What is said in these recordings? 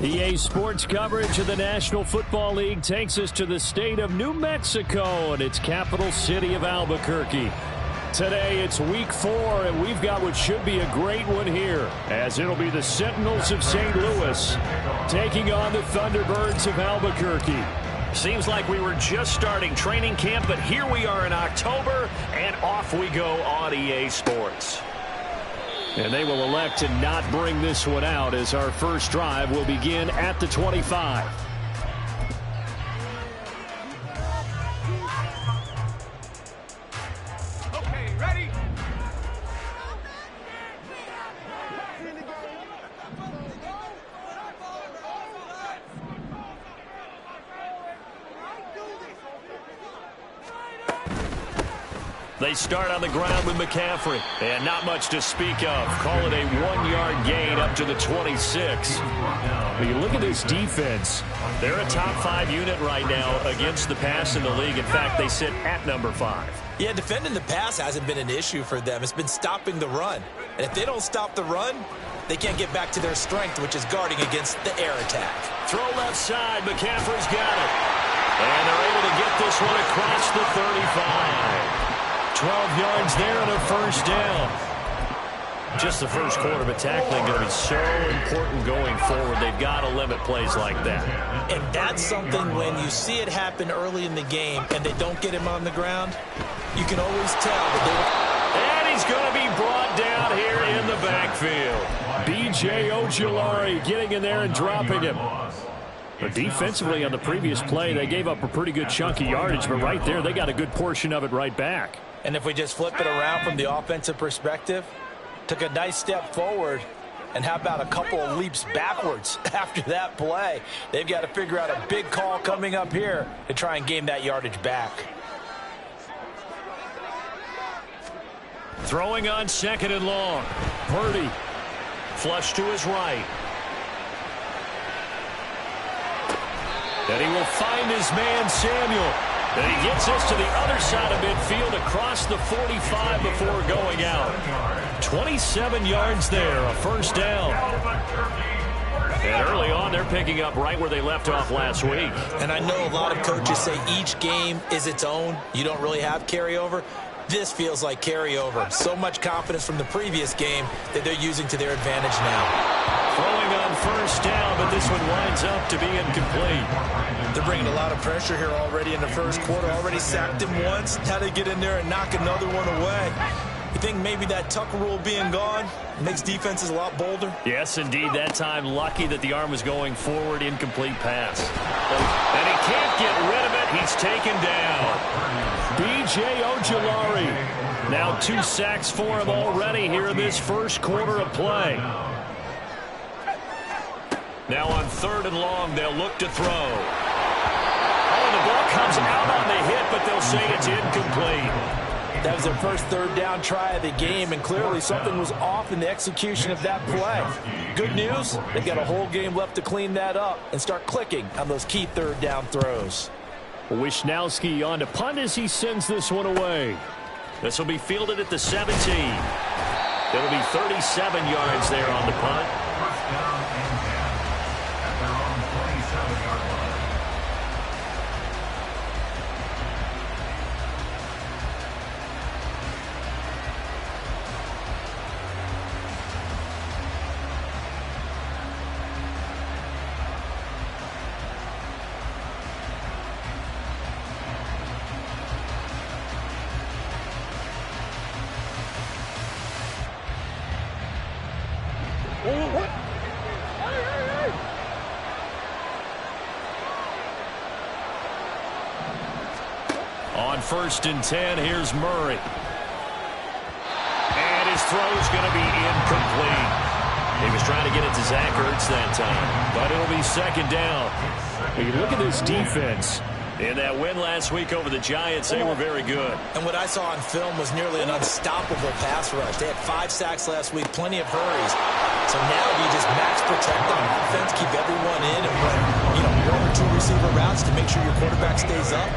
EA Sports coverage of the National Football League takes us to the state of New Mexico and its capital city of Albuquerque. Today it's week 4, and we've got what should be a great one here, as it'll be the Sentinels of St. Louis taking on the Thunderbirds of Albuquerque. Seems like we were just starting training camp, but here we are in October, and off we go on EA Sports. And they will elect to not bring this one out, as our first drive will begin at the 25. Okay, ready? They start on the ground with McCaffrey, and not much to speak of. Call it a 1-yard gain up to the 26. When you look at this defense, they're a top 5 unit right now against the pass in the league. In fact, they sit at number 5. Yeah, defending the pass hasn't been an issue for them. It's been stopping the run. And if they don't stop the run, they can't get back to their strength, which is guarding against the air attack. Throw left side. McCaffrey's got it. And they're able to get this one across the 35. 12 yards there and a first down. Just the first quarter, but tackling going to be so important going forward. They've got to limit plays like that. And that's something when you see it happen early in the game and they don't get him on the ground, you can always tell that and he's going to be brought down here in the backfield. B.J. Ojulari getting in there and dropping him. But defensively on the previous play, they gave up a pretty good chunk of yardage, but right there they got a good portion of it right back. And if we just flip it around from the offensive perspective, took a nice step forward, and how about a couple of leaps backwards after that play? They've got to figure out a big call coming up here to try and gain that yardage back. Throwing on 2nd and long. Purdy. Flush to his right. And he will find his man, Samuel. And he gets us to the other side of midfield across the 45 before going out. 27 yards there, a first down. And early on, they're picking up right where they left off last week. And I know a lot of coaches say each game is its own. You don't really have carryover. This feels like carryover. So much confidence from the previous game that they're using to their advantage now. Throwing on first down, but this one winds up to be incomplete. They're bringing a lot of pressure here already in the first quarter. Already sacked him once. Now they get in there and knock another one away. You think maybe that Tucker rule being gone makes defenses a lot bolder? Yes, indeed. That time, lucky that the arm was going forward. Incomplete pass. And he can't get rid of it. He's taken down. B.J. Ojulari. Now 2 sacks for him already here in this first quarter of play. Now on 3rd and long, they'll look to throw. Oh, the ball comes out on the hit, but they'll say it's incomplete. That was their first 3rd down try of the game, and clearly something was off in the execution of that play. Good news, they've got a whole game left to clean that up and start clicking on those key 3rd down throws. Wishnowski on to punt as he sends this one away. This will be fielded at the 17. It'll be 37 yards there on the punt. On 1st and 10, here's Murray. And his throw's going to be incomplete. He was trying to get it to Zach Ertz that time, but it'll be 2nd down. When you look at this defense, in that win last week over the Giants, they were very good. And what I saw on film was nearly an unstoppable pass rush. They had 5 sacks last week, plenty of hurries. So now you just max protect on offense, keep everyone in, and run, 1 or 2 receiver routes to make sure your quarterback stays up.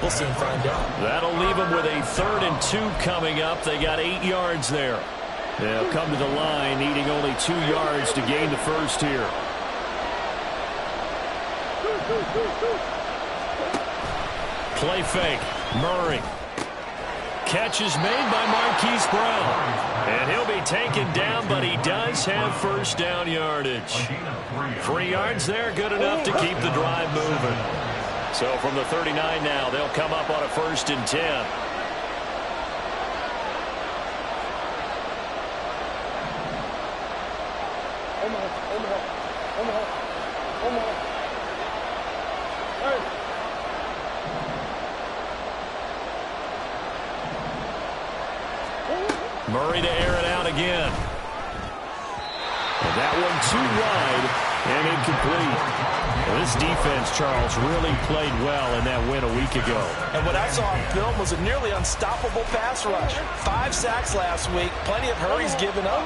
We'll soon find out. That'll leave them with a 3rd and 2 coming up. They got 8 yards there. They'll come to the line, needing only 2 yards to gain the first here. Play fake. Murray. Catch is made by Marquise Brown. And he'll be taken down, but he does have first down yardage. 3 yards there, good enough to keep the drive moving. So from the 39 now, they'll come up on a 1st and 10. Murray to air it out again. And that one too wide and incomplete. Well, this defense, Charles, really played well in that win a week ago. And what I saw on film was a nearly unstoppable pass rush. 5 sacks last week, plenty of hurries given up.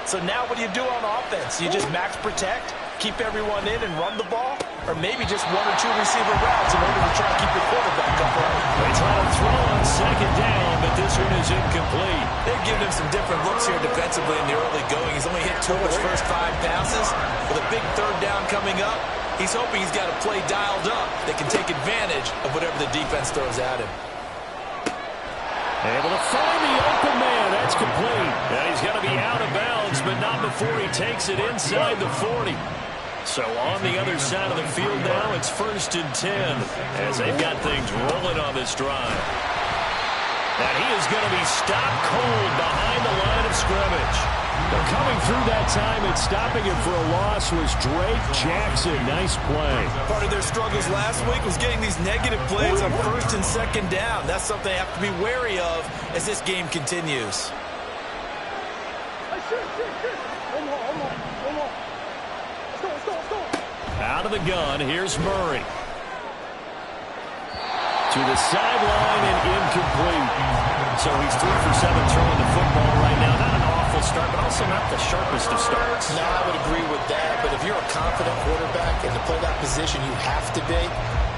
So now what do you do on offense? You just max protect, keep everyone in and run the ball? Or maybe just 1 or 2 receiver routes in order to try to keep your quarterback upright? They try to throw on 2nd down, but this one is incomplete. They've given him some different looks here defensively in the early going. He's only hit 2 of his first 5 passes. With a big 3rd down coming up, he's hoping he's got a play dialed up that can take advantage of whatever the defense throws at him. Able to find the open man. That's complete. And he's going to be out of bounds, but not before he takes it inside the 40. So on the other side of the field now, it's 1st and 10 as they've got things rolling on this drive. And he is going to be stopped cold behind the line of scrimmage. But coming through that time and stopping him for a loss was Drake Jackson. Nice play. Part of their struggles last week was getting these negative plays on 1st and 2nd down. That's something they have to be wary of as this game continues. Out of the gun, here's Murray. To the sideline and incomplete. So he's 3 for 7 throwing the football right now. Not an awful start, but also not the sharpest of starts. No, I would agree with that. But if you're a confident quarterback and to play that position, you have to be.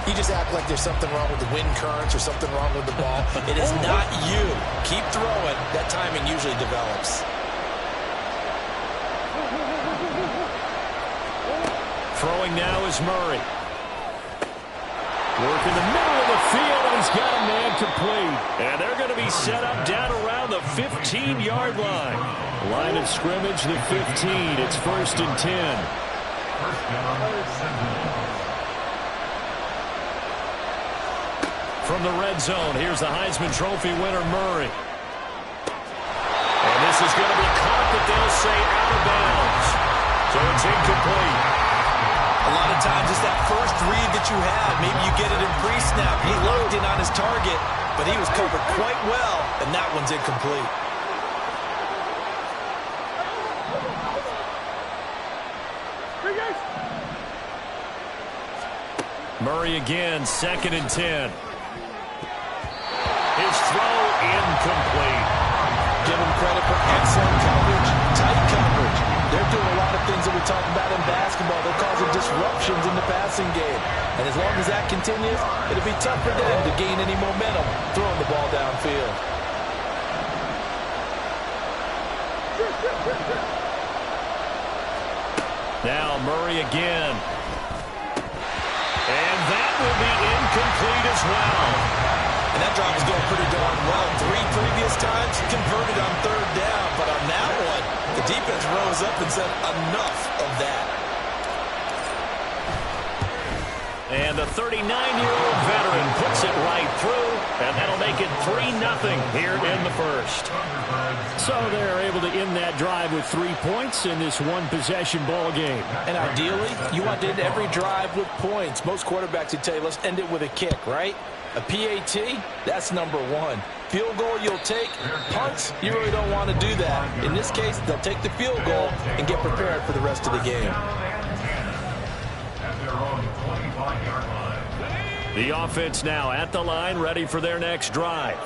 You just act like there's something wrong with the wind currents or something wrong with the ball. It is not you. Keep throwing. That timing usually develops. Throwing now is Murray. Work in the middle of the field, and he's got a man complete. And they're going to be set up down around the 15-yard line. Line of scrimmage, the 15. It's 1st and 10. From the red zone, here's the Heisman Trophy winner, Murray. And this is going to be caught, but they'll say out of bounds. So it's incomplete. A lot of times it's that first read that you have. Maybe you get it in pre-snap. He locked in on his target, but he was covered quite well, and that one's incomplete. Murray again, 2nd and 10. His throw incomplete. Give him credit for excellent coverage, tight coverage. They're doing a lot of things that we talk about in basketball. They're causing disruptions in the passing game. And as long as that continues, it'll be tough for them to gain any momentum throwing the ball downfield. Now Murray again. And that will be incomplete as well. And that drive is going pretty darn well. 3 previous times converted on 3rd down. But on that one, the defense rose up and said enough of that. And the 39-year-old veteran puts it right through, and that'll make it 3-0 here in the 1st. So they're able to end that drive with 3 points in this one-possession ball game. And ideally, you want to end every drive with points. Most quarterbacks would tell you, let's end it with a kick, right? A PAT, that's number 1. Field goal you'll take. Punts, you really don't want to do that. In this case, they'll take the field goal and get prepared for the rest of the game. The offense now at the line, ready for their next drive.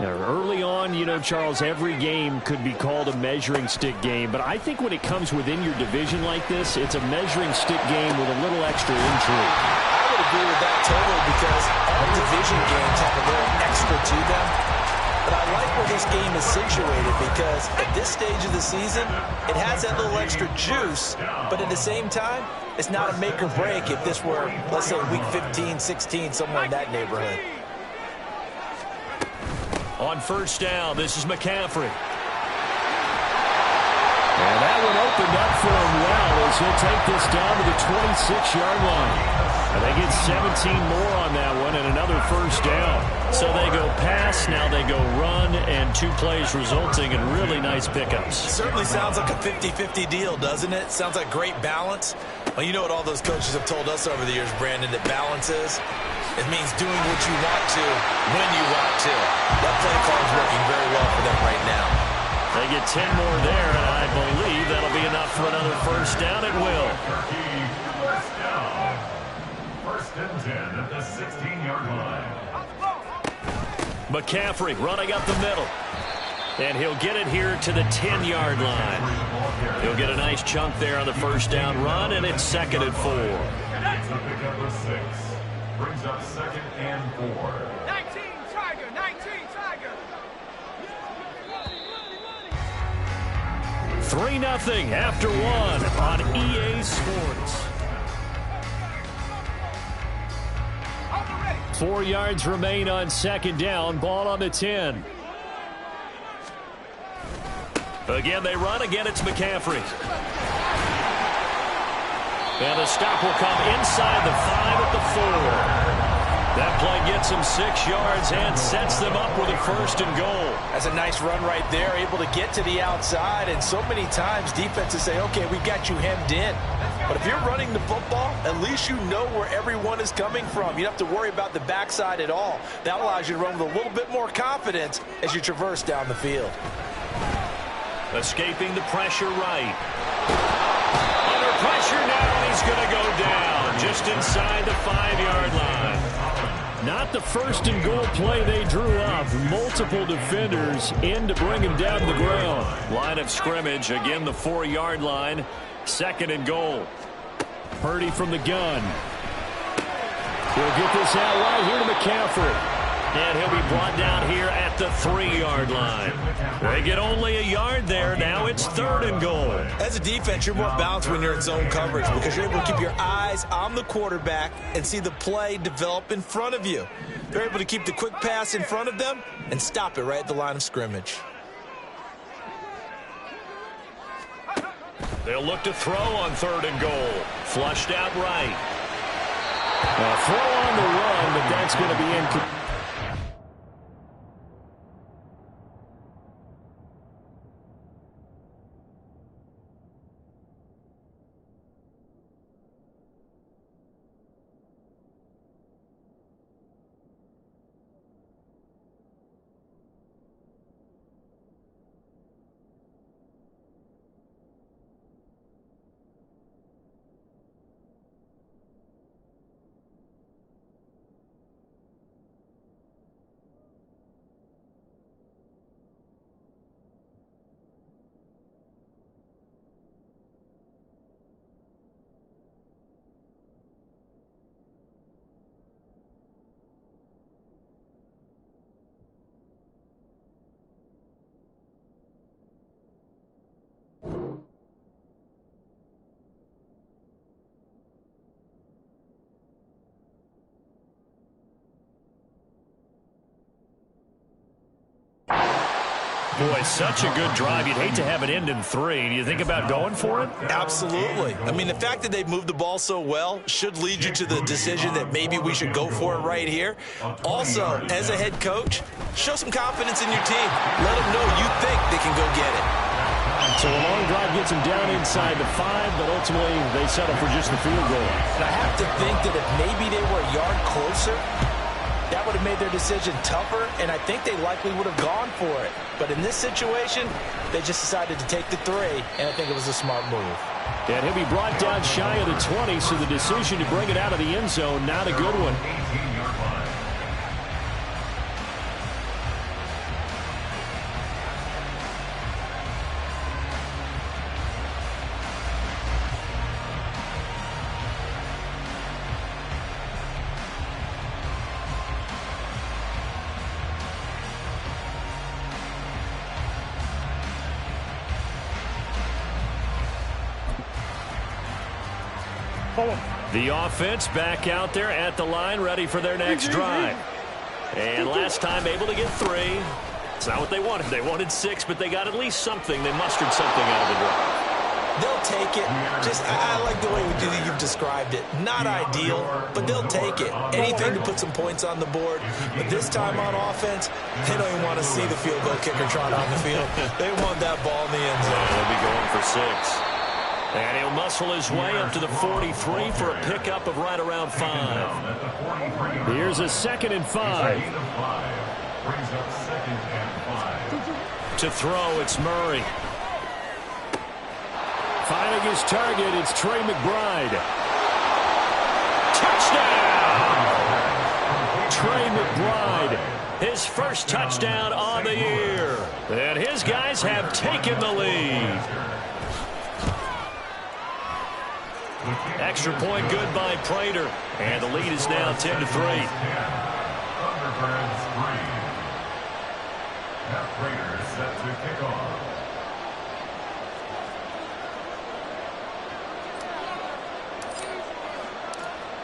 Now, early on, you know, Charles, every game could be called a measuring stick game, but I think when it comes within your division like this, it's a measuring stick game with a little extra intrigue. I would agree with that totally because all division games have a little extra to them. But I like where this game is situated, because at this stage of the season, it has that little extra juice, but at the same time, it's not a make or break if this were, let's say, week 15, 16, somewhere in that neighborhood. On first down, this is McCaffrey. And that one opened up for him well as he'll take this down to the 26-yard line. And they get 17 more on that one and another first down. So they go pass, now they go run, and 2 plays resulting in really nice pickups. It certainly sounds like a 50-50 deal, doesn't it? Sounds like great balance. Well, you know what all those coaches have told us over the years, Brandon, that balance is? It means doing what you want to when you want to. That play call is working very well for them right now. They get 10 more there, and I believe that'll be enough for another first down. It will. First and 10 at the 16-yard line. McCaffrey running up the middle. And he'll get it here to the 10-yard line. He'll get a nice chunk there on the first down run, and it's 2nd and 4. Pickup of 6. Brings up 2nd and 4. 19 Tiger, 19 Tiger. 3-0 after 1 on EA Sports. 4 yards remain on 2nd down. Ball on the 10. Again, they run. Again, it's McCaffrey. And the stop will come inside the 5 at the 4. That play gets them 6 yards and sets them up with a 1st and goal. That's a nice run right there, able to get to the outside. And so many times defenses say, okay, we've got you hemmed in. But if you're running the football, at least you know where everyone is coming from. You don't have to worry about the backside at all. That allows you to run with a little bit more confidence as you traverse down the field. Escaping the pressure right. Under pressure now, and he's going to go down just inside the 5-yard line. Not the 1st and goal play they drew up. Multiple defenders in to bring him down to the ground. Line of scrimmage, again the 4-yard line. 2nd and goal. Purdy from the gun. He'll get this out right here to McCaffrey. And he'll be brought down here at the 3-yard line. They get only a yard there. Now it's 3rd and goal. As a defense, you're more balanced when you're in zone coverage because you're able to keep your eyes on the quarterback and see the play develop in front of you. They're able to keep the quick pass in front of them and stop it right at the line of scrimmage. They'll look to throw on 3rd and goal. Flushed out right. Throw on the run, but that's going to be incomplete. Boy, such a good drive. You'd hate to have it end in 3. Do you think about going for it? Absolutely. I mean, the fact that they've moved the ball so well should lead you to the decision that maybe we should go for it right here. Also, as a head coach, show some confidence in your team. Let them know you think they can go get it. So a long drive gets them down inside the 5, but ultimately they settle for just the field goal. And I have to think that if maybe they were a yard closer, that would have made their decision tougher, and I think they likely would have gone for it. But in this situation, they just decided to take the 3, and I think it was a smart move. And he'll be brought down shy of the 20, so the decision to bring it out of the end zone, not a good one. The offense back out there at the line, ready for their next drive. And last time able to get 3. It's not what they wanted. They wanted 6, but they got at least something. They mustered something out of the drive. They'll take it. I like the way you've described it. Not ideal, but they'll take it. Anything to put some points on the board. But this time on offense, they don't even want to see the field goal kicker trot on the field. They want that ball in the end zone. Yeah, they'll be going for 6. And he'll muscle his way up to the 43 for a pickup of right around 5. Here's a 2nd and 5. To throw, it's Murray. Finding his target, it's Trey McBride. Touchdown! Trey McBride, his first touchdown on the year. And his guys have taken the lead. Extra point good by Prater. And the lead is now 10-3. Prater set to kick off.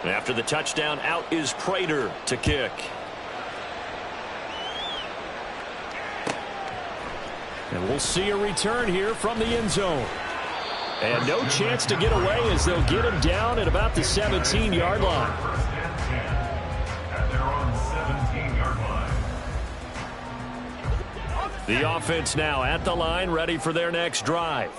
And after the touchdown, out is Prater to kick. And we'll see a return here from the end zone. And no chance to get away as they'll get him down at about the 17-yard line. First and 10 at their own 17-yard line. The offense now at the line, ready for their next drive.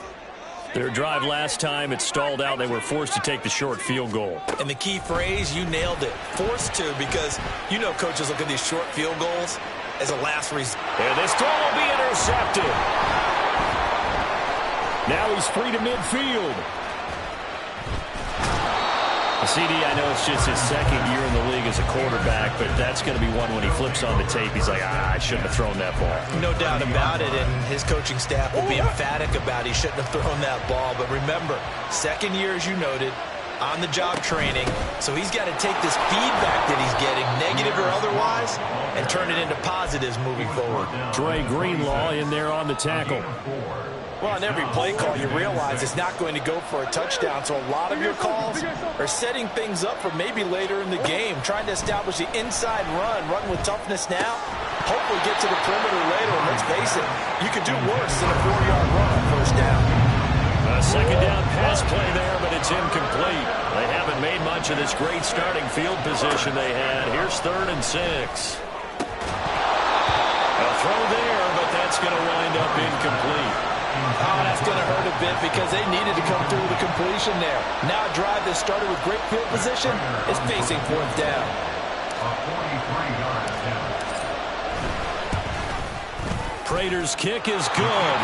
Their drive last time, it stalled out. They were forced to take the short field goal. And the key phrase, you nailed it. Forced to, because you know coaches look at these short field goals as a last resort. And this throw will be intercepted. Now he's free to midfield. CD, I know it's just his 2nd year in the league as a quarterback, but that's going to be one when he flips on the tape. He's like, I shouldn't have thrown that ball. No doubt about it, and his coaching staff will be emphatic about he shouldn't have thrown that ball. But remember, 2nd year, as you noted, on-the-job training, so he's got to take this feedback that he's getting, negative or otherwise, and turn it into positives moving forward. Dre Greenlaw in there on the tackle. Well, on every play call, you realize it's not going to go for a touchdown, so a lot of your calls are setting things up for maybe later in the game, trying to establish the inside run with toughness now, hopefully get to the perimeter later, and let's face it, you could do worse than a 4-yard run on first down. A 2nd down pass play there, but it's incomplete. They haven't made much of this great starting field position they had. Here's 3rd and 6. A throw there, but that's going to wind up incomplete. Oh, that's going to hurt a bit because they needed to come through with a completion there. Now a drive that started with great field position is facing 4th down. A 43-yard down. Prater's kick is good.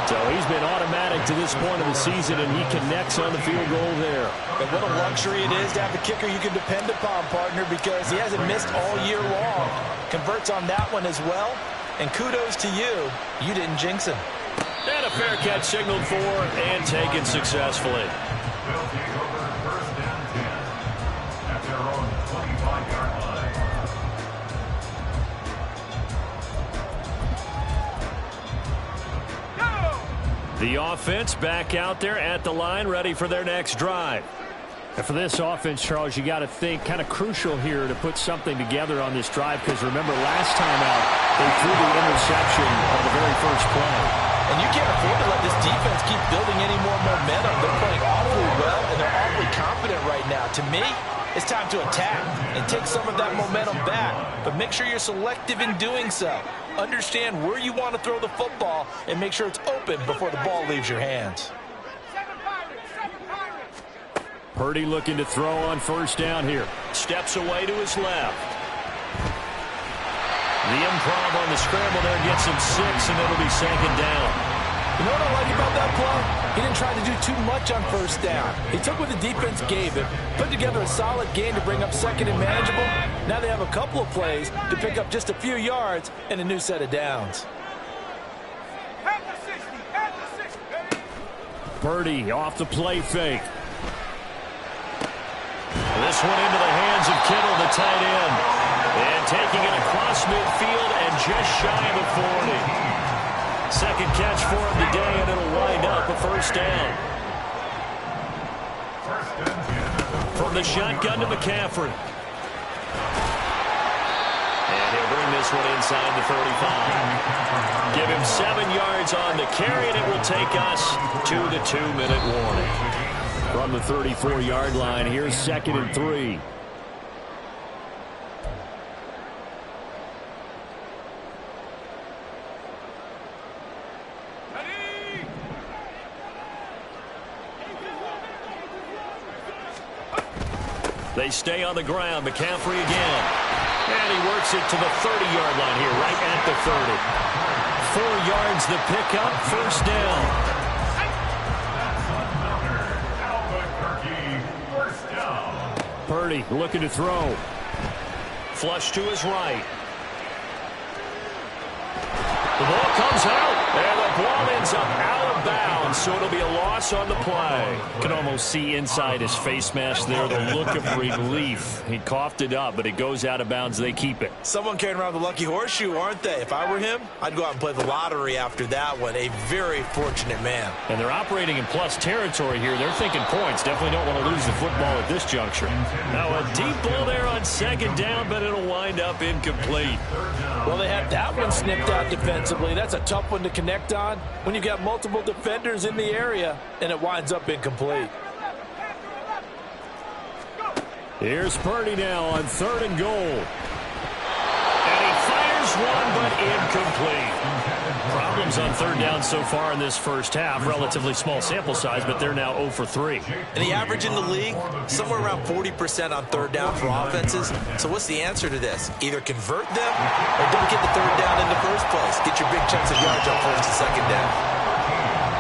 So he's been automatic to this point of the season, and he connects on the field goal there. And what a luxury it is to have a kicker you can depend upon, partner, because he hasn't missed all year long. Converts on that one as well. And kudos to you. You didn't jinx him. And a fair catch signaled for and taken successfully. They'll take over first and 10 at their own 25-yard line. The offense back out there at the line, ready for their next drive. And for this offense, Charles, you got to think kind of crucial here to put something together on this drive, because remember last time out, they threw the interception on the very first play. And you can't afford to let this defense keep building any more momentum. They're playing awfully well, and they're awfully confident right now. To me, it's time to attack and take some of that momentum back. But make sure you're selective in doing so. Understand where you want to throw the football and make sure it's open before the ball leaves your hands. Purdy looking to throw on first down here. Steps away to his left. The improv on the scramble there gets him 6, and it'll be 2nd down. You know what I like about that play? He didn't try to do too much on first down. He took what the defense gave him, put together a solid game to bring up 2nd and manageable. Now they have a couple of plays to pick up just a few yards and a new set of downs. Purdy off the play fake. This one into the hands of Kittle, the tight end. And taking it across midfield and just shy of a 40. 2nd catch for him today, and it'll wind up a first down. From the shotgun to McCaffrey. And he'll bring this one inside the 35. Give him 7 yards on the carry, and it will take us to the 2-minute warning. From the 34-yard line, here's 2nd and 3. They stay on the ground. McCaffrey again. And he works it to the 30-yard line here, right at the 30. 4 yards the pickup, first down. Purdy looking to throw. Flush to his right. The ball comes out, and the ball ends up out of bounds, so it'll be a loss on the play. Can almost see inside his face mask there the look of relief. He coughed it up, but it goes out of bounds. They keep it. Someone carrying around the lucky horseshoe, aren't they? If I were him, I'd go out and play the lottery after that one. A very fortunate man. And they're operating in plus territory here. They're thinking points. Definitely don't want to lose the football at this juncture. Now a deep ball there on 2nd down, but it'll wind up incomplete. Well, they had that one snipped out defensively. That's a tough one to connect on when you've got multiple defenders in the area, and it winds up incomplete. Here's Purdy now on 3rd and goal. And he fires one, but incomplete. Problems on 3rd down so far in this first half. Relatively small sample size, but they're now 0 for 3. And the average in the league, somewhere around 40% on 3rd down for offenses. So what's the answer to this? Either convert them or don't get the 3rd down in the first place. Get your big chunks of yards on 1st and 2nd down.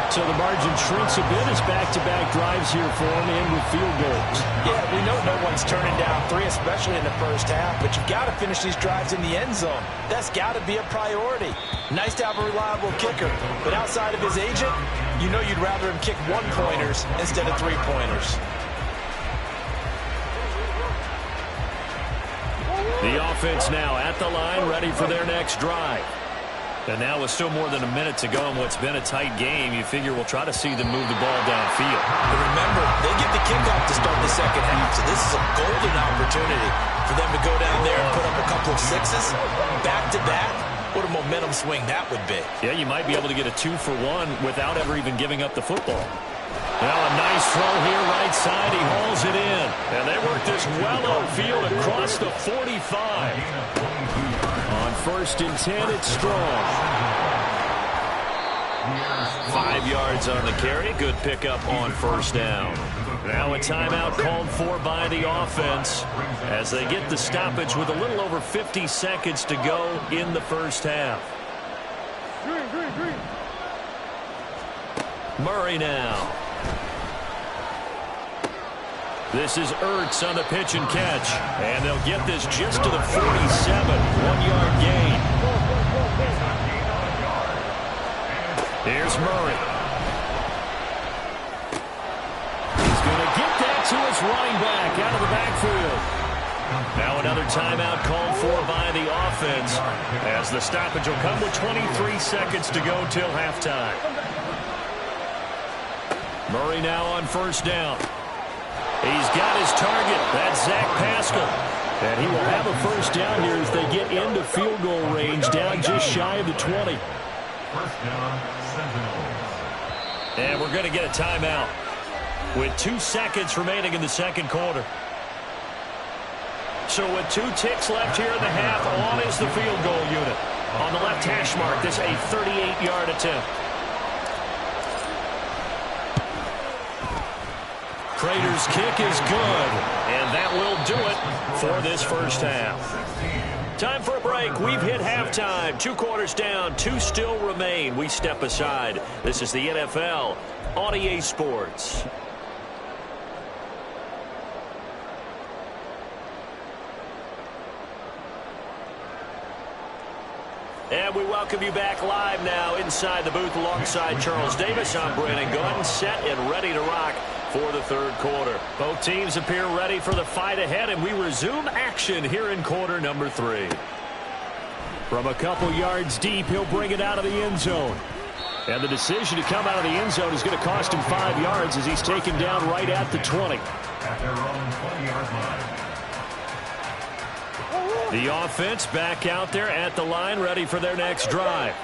So the margin shrinks a bit as back-to-back drives here for him and with field goals. Yeah, we know no one's turning down 3, especially in the first half, but you've got to finish these drives in the end zone. That's got to be a priority. Nice to have a reliable kicker, but outside of his agent, you know you'd rather him kick 1-pointers instead of 3-pointers. The offense now at the line, ready for their next drive. And now with still more than a minute to go in what's been a tight game, you figure we'll try to see them move the ball downfield. But remember, they get the kickoff to start the second half, so this is a golden opportunity for them to go down there and put up a couple of sixes back-to-back. What a momentum swing that would be. Yeah, you might be able to get a 2-for-1 without ever even giving up the football. Now a nice throw here right side. He hauls it in. And they work this well upfield across the 45. On 1st and 10, it's strong. 5 yards on the carry. Good pickup on 1st down. Now a timeout called for by the offense as they get the stoppage with a little over 50 seconds to go in the first half. Murray now. This is Ertz on the pitch and catch. And they'll get this just to the 47. 1-yard gain. Here's Murray. He's going to get that to his running back out of the backfield. Now another timeout called for by the offense as the stoppage will come with 23 seconds to go till halftime. Murray now on 1st down. He's got his target. That's Zach Pascal. And he will have a 1st down here as they get into field goal range, down just shy of the 20. 1st down, Sentinels. And we're going to get a timeout with 2 seconds remaining in the 2nd quarter. So with 2 ticks left here in the half, on is the field goal unit. On the left hash mark, this a 38-yard attempt. Prater's kick is good, and that will do it for this first half. Time for a break. We've hit halftime. 2 quarters down, 2 still remain. We step aside. This is the NFL on EA Sports. And we welcome you back live now inside the booth alongside Charles Davis. I'm Brandon Gunn, set and ready to rock for the 3rd quarter. Both teams appear ready for the fight ahead, and we resume action here in quarter number 3. From a couple yards deep, he'll bring it out of the end zone. And the decision to come out of the end zone is going to cost him 5 yards as he's taken down right at the 20. At their own 20-yard line. The offense back out there at the line, ready for their next drive.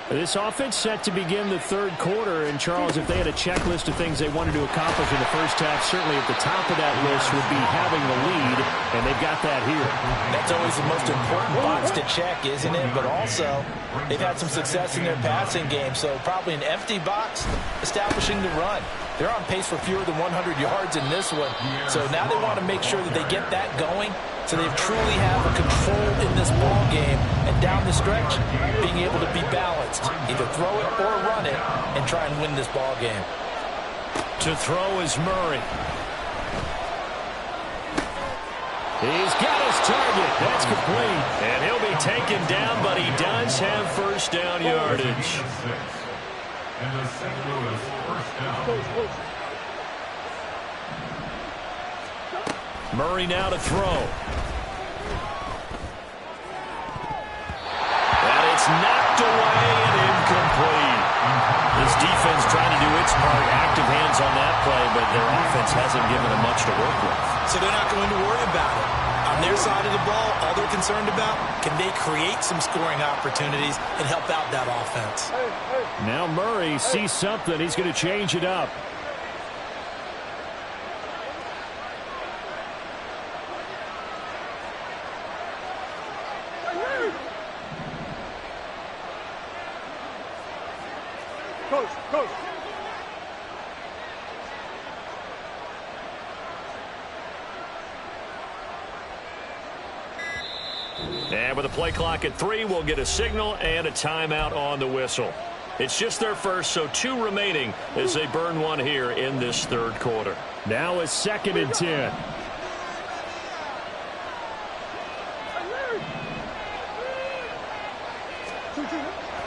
This offense set to begin the third quarter. And, Charles, if they had a checklist of things they wanted to accomplish in the first half, certainly at the top of that list would be having the lead, and they've got that here. That's always the most important box to check, isn't it? But also, they've had some success in their passing game, so probably an empty box establishing the run. They're on pace for fewer than 100 yards in this one, so now they want to make sure that they get that going so they truly have a control in this ball game, and down the stretch, being able to be balanced, either throw it or run it, and try and win this ball game. To throw is Murray. He's got his target. That's complete. And he'll be taken down, but he does have first down yardage. And the St. Louis first down. Murray now to throw. And it's knocked away and incomplete. This defense trying to do its part. Active hands on that play, but their offense hasn't given them much to work with. So they're not going to worry about it. On their side of the ball, all they're concerned about, can they create some scoring opportunities and help out that offense? Now Murray sees something. He's going to change it up. Coach. And with a play clock at 3, we'll get a signal and a timeout on the whistle. It's just their first, so 2 remaining as they burn one here in this third quarter. Now a 2nd and 10.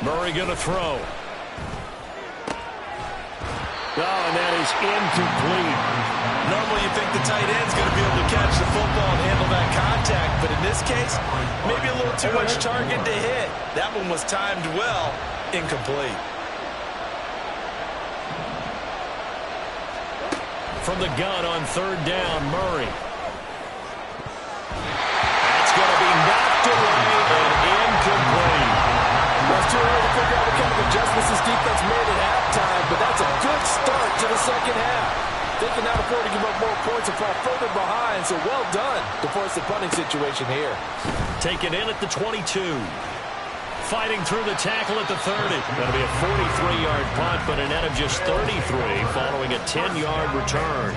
Murray going to throw. Oh, and that is incomplete. Normally you think the tight end's going to be able to catch the football and handle that contact, but in this case, maybe a little too much target to hit. That one was timed well, incomplete. From the gun on 3rd down, Murray. That's going to be knocked away and incomplete. Well, it's too early to figure out what kind of adjustments this defense made at halftime, but that's a good start to the second half. They can now afford to give up more points and fall further behind, so well done to force the punting situation here. Taken in at the 22. Fighting through the tackle at the 30. That'll be a 43-yard punt, but a net of just 33 following a 10-yard return.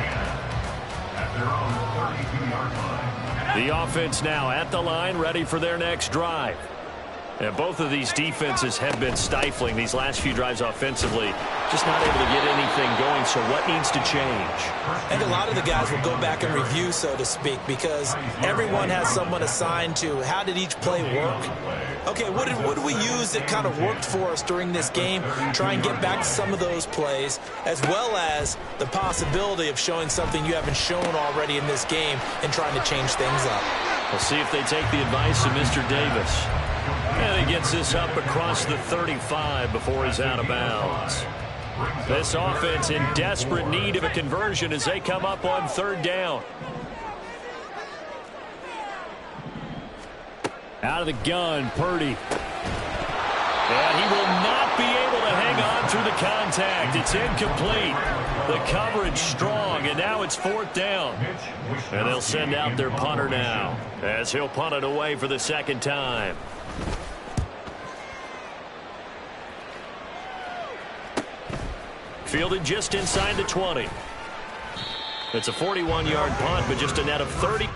At their own 32-yard line. The offense now at the line, ready for their next drive. And both of these defenses have been stifling these last few drives offensively. Just not able to get anything going, so what needs to change? And a lot of the guys will go back and review, so to speak, because everyone has someone assigned to how did each play work. Okay, what did we use that kind of worked for us during this game? Try and get back to some of those plays, as well as the possibility of showing something you haven't shown already in this game and trying to change things up. We'll see if they take the advice of Mr. Davis. And he gets this up across the 35 before he's out of bounds. This offense in desperate need of a conversion as they come up on 3rd down. Out of the gun, Purdy. And he will not be able to hang on through the contact. It's incomplete. The coverage strong, and now it's 4th down. And they'll send out their punter now as he'll punt it away for the 2nd time. Fielded just inside the 20. It's a 41-yard punt, but just a net of 30.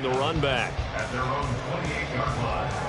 bring the run back. At their own 28-yard line.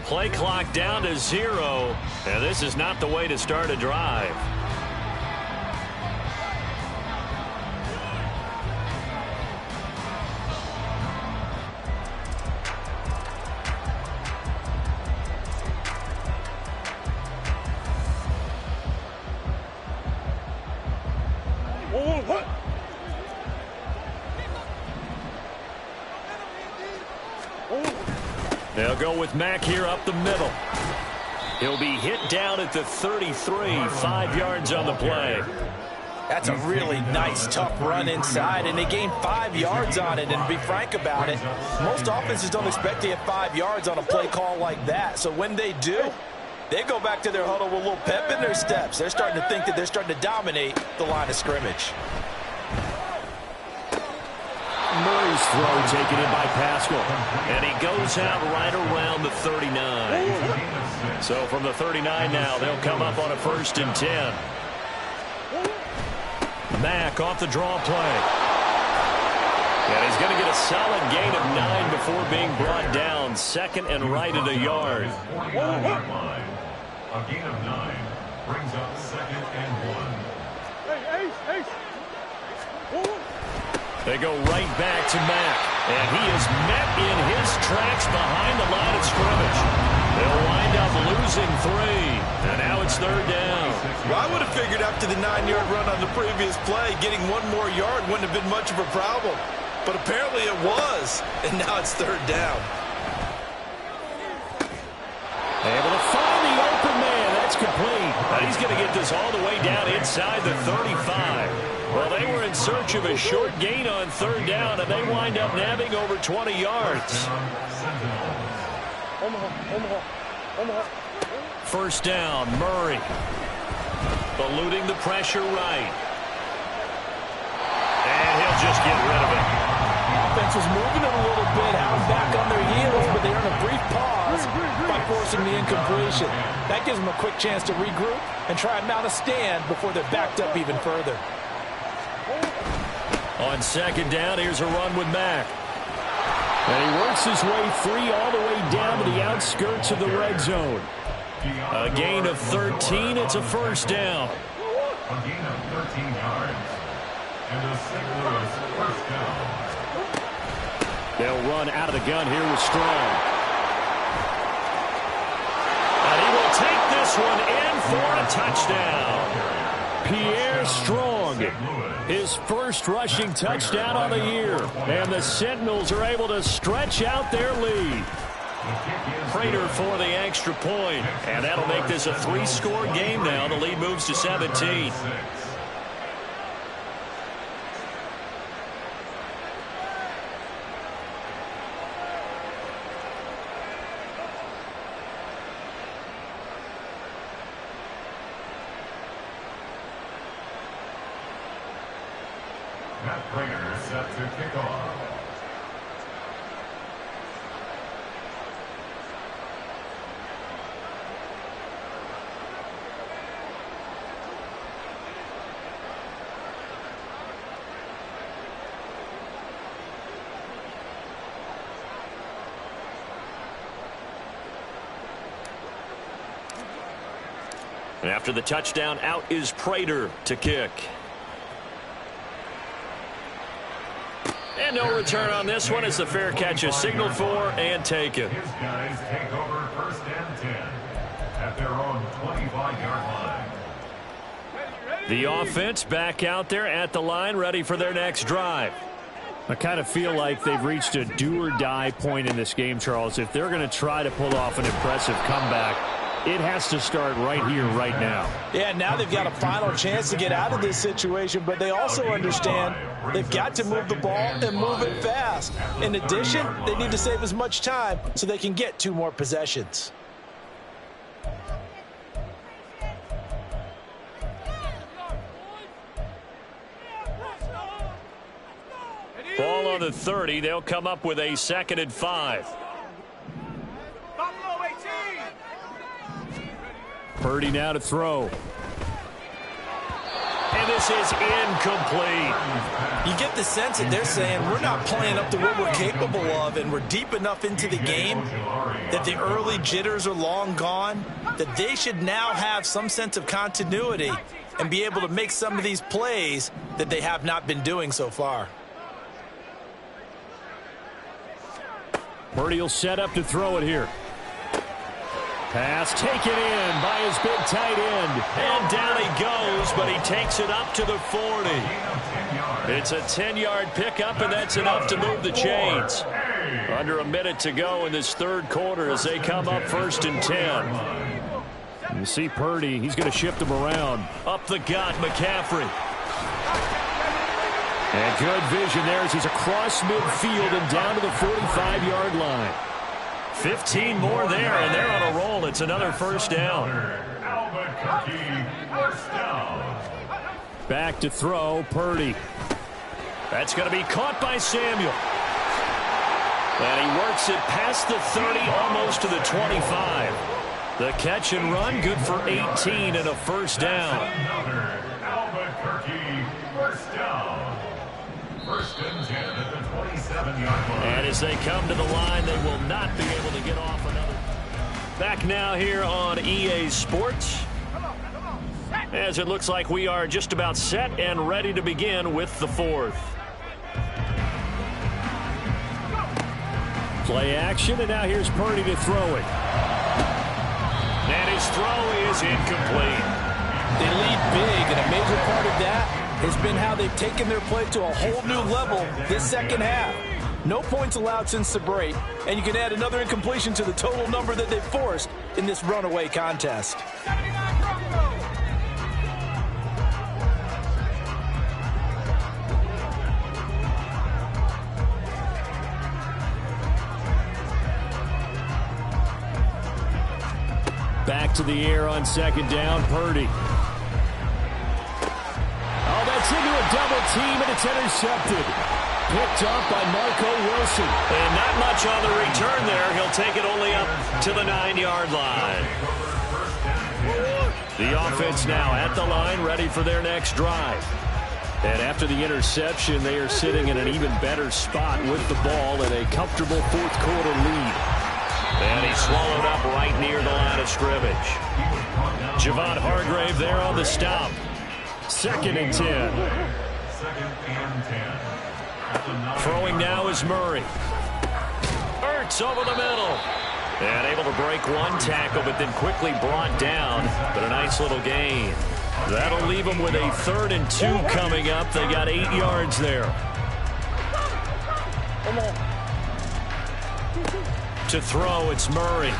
Play clock down to 0, and this is not the way to start a drive. They'll go with Mack here up the middle. He'll be hit down at the 33, 5 yards on the play. That's a really nice, tough run inside, and they gained 5 yards on it. And to be frank about it, most offenses don't expect to get 5 yards on a play call like that. So when they do, they go back to their huddle with a little pep in their steps. They're starting to think that they're starting to dominate the line of scrimmage. Murray's throw taken in by Pascal, and he goes out right around the 39. So from the 39 now, they'll come up on a 1st and 10. Mack off the draw play. And he's going to get a solid gain of 9 before being brought down. 2nd and right at a yard. A gain of 9 brings up 2nd and 1. Hey, Ace, Ace. They go right back to Mack, and he is met in his tracks behind the line of scrimmage. They'll wind up losing 3, and now it's 3rd down. Well, I would have figured after the 9-yard run on the previous play, getting 1 more yard wouldn't have been much of a problem. But apparently it was, and now it's 3rd down. Able to find the open man. That's complete. And he's going to get this all the way down inside the 35. Well, they were in search of a short gain on 3rd down, and they wind up nabbing over 20 yards. First down, Murray. Eluding the pressure right. And he'll just get rid of it. Offense was moving it a little bit, out back on their heels, but they earn a brief pause by forcing the incompletion. That gives them a quick chance to regroup and try and mount a stand before they're backed up even further. On 2nd down, here's a run with Mack. And he works his way free all the way down to the outskirts of the red zone. A gain of 13. It's a 1st down. A gain of 13 yards. And a St. Louis 1st down. They'll run out of the gun here with Strong. And he will take this one in for a touchdown. Pierre Strong, his first rushing touchdown on the year. And the Sentinels are able to stretch out their lead. Prater for the extra point. And that'll make this a 3-score game now. The lead moves to 17. Matt Prater set to kick off. And after the touchdown, out is Prater to kick. And no return on this one as the fair catch is signaled for and taken. His guys take over 1st and 10 at their own 25-yard line. The offense back out there at the line, ready for their next drive. I kind of feel like they've reached a do-or-die point in this game, Charles. If they're going to try to pull off an impressive comeback, it has to start right here, right now. Yeah, now they've got a final chance to get out of this situation, but they also understand they've got to move the ball and move it fast. In addition, they need to save as much time so they can get 2 more possessions. Ball on the 30. They'll come up with a 2nd and 5. Purdy now to throw. And this is incomplete. You get the sense that they're saying we're not playing up to what we're capable of, and we're deep enough into the game that the early jitters are long gone, that they should now have some sense of continuity and be able to make some of these plays that they have not been doing so far. Purdy will set up to throw it here. Pass taken in by his big tight end. And down he goes, but he takes it up to the 40. It's a 10-yard pickup, and that's enough to move the chains. Under a minute to go in this 3rd quarter as they come up 1st and 10. You see Purdy, he's going to shift him around. Up the gut, McCaffrey. And good vision there as he's across midfield and down to the 45-yard line. 15 more there, and they're on a roll. It's another 1st down. Back to throw, Purdy. That's going to be caught by Samuel. And he works it past the 30, almost to the 25. The catch and run, good for 18 and a 1st down. Albuquerque, 1st down. 1st and 10 at the 27-yard line. And as they come to the line, they will not be able to get off another. Back now here on EA Sports. As it looks like we are just about set and ready to begin with the 4th. Play action, and now here's Purdy to throw it. And his throw is incomplete. They lead big, and a major part of that has been how they've taken their play to a whole new level this 2nd half. No points allowed since the break, and you can add another incompletion to the total number that they've forced in this runaway contest. Back to the air on 2nd down, Purdy. Oh, that's into a double team, and it's intercepted. Picked up by Marco Wilson. And not much on the return there. He'll take it only up to the 9-yard line. The offense now at the line, ready for their next drive. And after the interception, they are sitting in an even better spot with the ball and a comfortable 4th quarter lead. And he's swallowed up right near the line of scrimmage. Javon Hargrave there on the stop. 2nd and 10. 2nd and 10. Throwing now is Murray. Ertz over the middle. And able to break one tackle, but then quickly brought down. But a nice little gain. That'll leave them with a 3rd and 2 coming up. They got 8 yards there. To throw, it's Murray.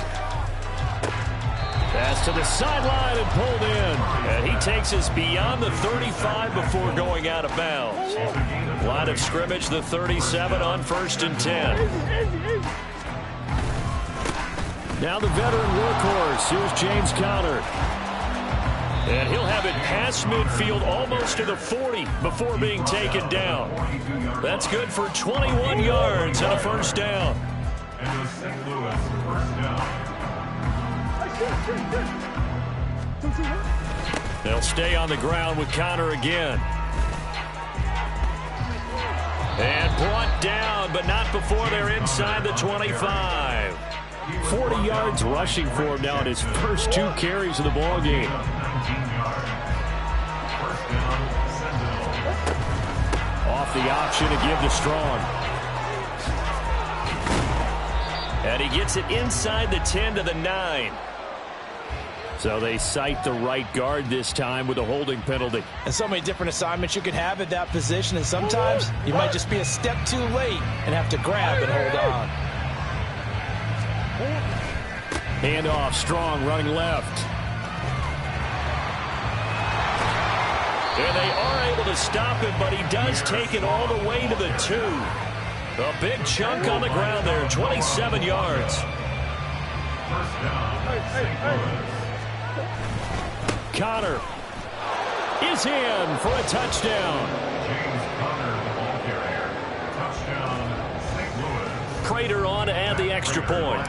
Pass to the sideline and pulled in. And he takes us beyond the 35 before going out of bounds. Line of scrimmage, the 37 on 1st and 10. Now the veteran workhorse. Here's James Conner. And he'll have it past midfield almost to the 40 before being taken down. That's good for 21 yards and a 1st down. And the St. Louis 1st down. They'll stay on the ground with Conner again. And brought down, but not before they're inside the 25. 40 yards rushing for him now in his first 2 carries of the ball game. off the option to give to Strong. And he gets it inside the 10 to the 9. So they cite the right guard this time with a holding penalty. And so many different assignments you can have at that position, and sometimes you might just be a step too late and have to grab and hold on. Handoff, Strong running left. And they are able to stop him, but he does take it all the way to the 2. A big chunk on the ground there, 27 yards. First down, St. Louis. Connor is in for a touchdown. James Conner, the ball carrier. Touchdown, St. Louis. Prater on to add the extra point.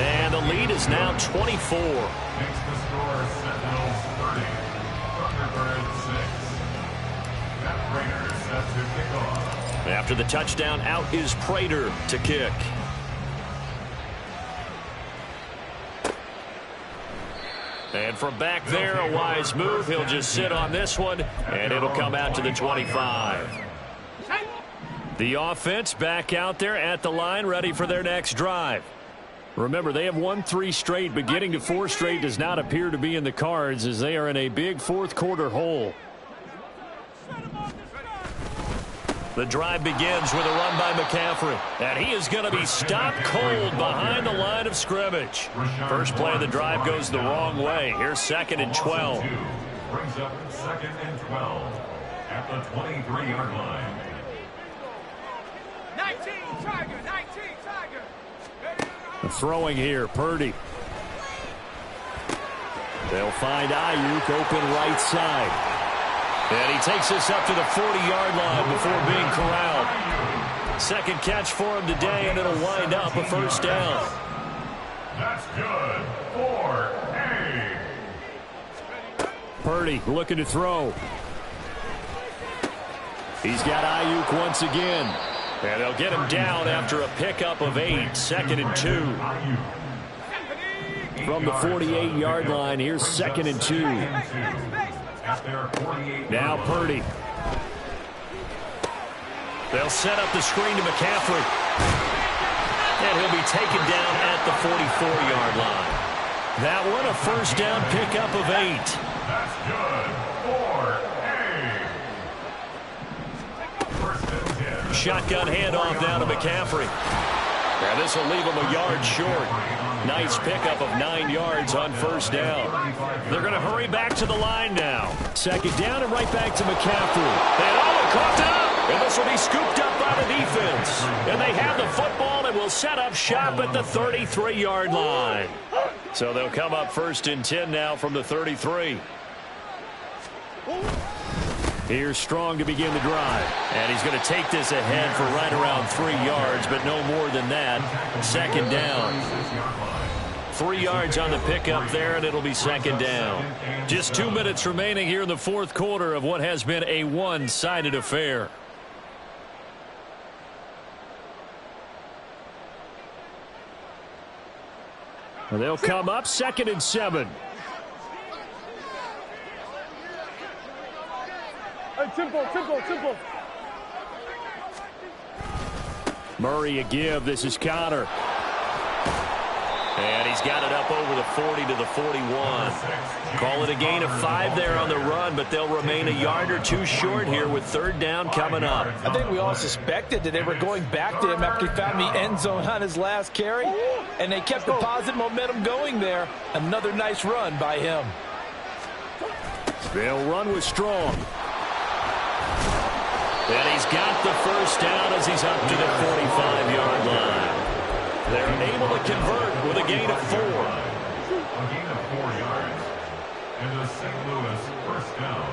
And the lead is now 24. Makes the score Sentinels 30, Thunderbirds 6. Matt Prater set to kick off. After the touchdown, out is Prater to kick. And from back there, a wise move. He'll just sit on this one, and it'll come out to the 25. The offense back out there at the line, ready for their next drive. Remember, they have won 3 straight, but getting to 4 straight does not appear to be in the cards as they are in a big fourth-quarter hole. The drive begins with a run by McCaffrey. And he is going to be stopped cold behind the line of scrimmage. First play of the drive goes the wrong way. Here's 2nd and 12. Brings up 2nd and 12 at the 23-yard line. 19, Tiger, 19, Tiger. Throwing here, Purdy. They'll find Ayuk open right side. And he takes this up to the 40-yard line before being corralled. Second catch for him today, and it'll wind up a first down. That's good for A. Purdy looking to throw. He's got Ayuk once again. And they'll get him down after a pickup of 8. 2nd and 2. From the 48-yard line, here's 2nd and 2. Now Purdy. They'll set up the screen to McCaffrey. And he'll be taken down at the 44-yard line. That one a first down pickup of 8. That's good for A. Shotgun handoff down to McCaffrey. Now this will leave him a yard short. Nice pickup of 9 yards on first down. They're going to hurry back to the line now. 2nd down and right back to McCaffrey. And caught up. And this will be scooped up by the defense. And they have the football and will set up shop at the 33-yard line. So they'll come up 1st and 10 now from the 33. Here's Strong to begin the drive. And he's going to take this ahead for right around 3 yards, but no more than that. 2nd down. 3 yards on the pickup there, and it'll be 2nd down. Just 2 minutes remaining here in the fourth quarter of what has been a one-sided affair. They'll come up 2nd and 7. Hey, simple. Murray a give. This is Connor. And he's got it up over the 40 to the 41. Call it a gain of 5 there on the run, but they'll remain a yard or 2 short here with 3rd down coming up. I think we all suspected that they were going back to him after he found the end zone on his last carry, and they kept the positive momentum going there. Another nice run by him. They'll run with Strong. And he's got the first down as he's up to the 45-yard line. They're able to convert with a gain of 4. A gain of 4 yards. And the St. Louis first down.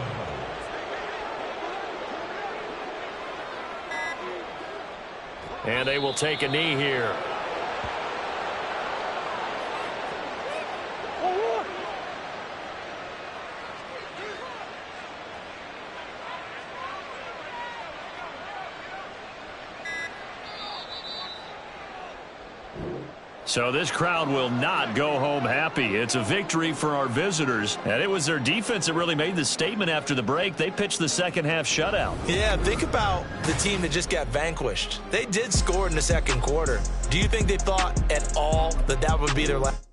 And they will take a knee here. So this crowd will not go home happy. It's a victory for our visitors, and it was their defense that really made the statement after the break. They pitched the second half shutout. Yeah, think about the team that just got vanquished. They did score in the second quarter. Do you think they thought at all that that would be their last?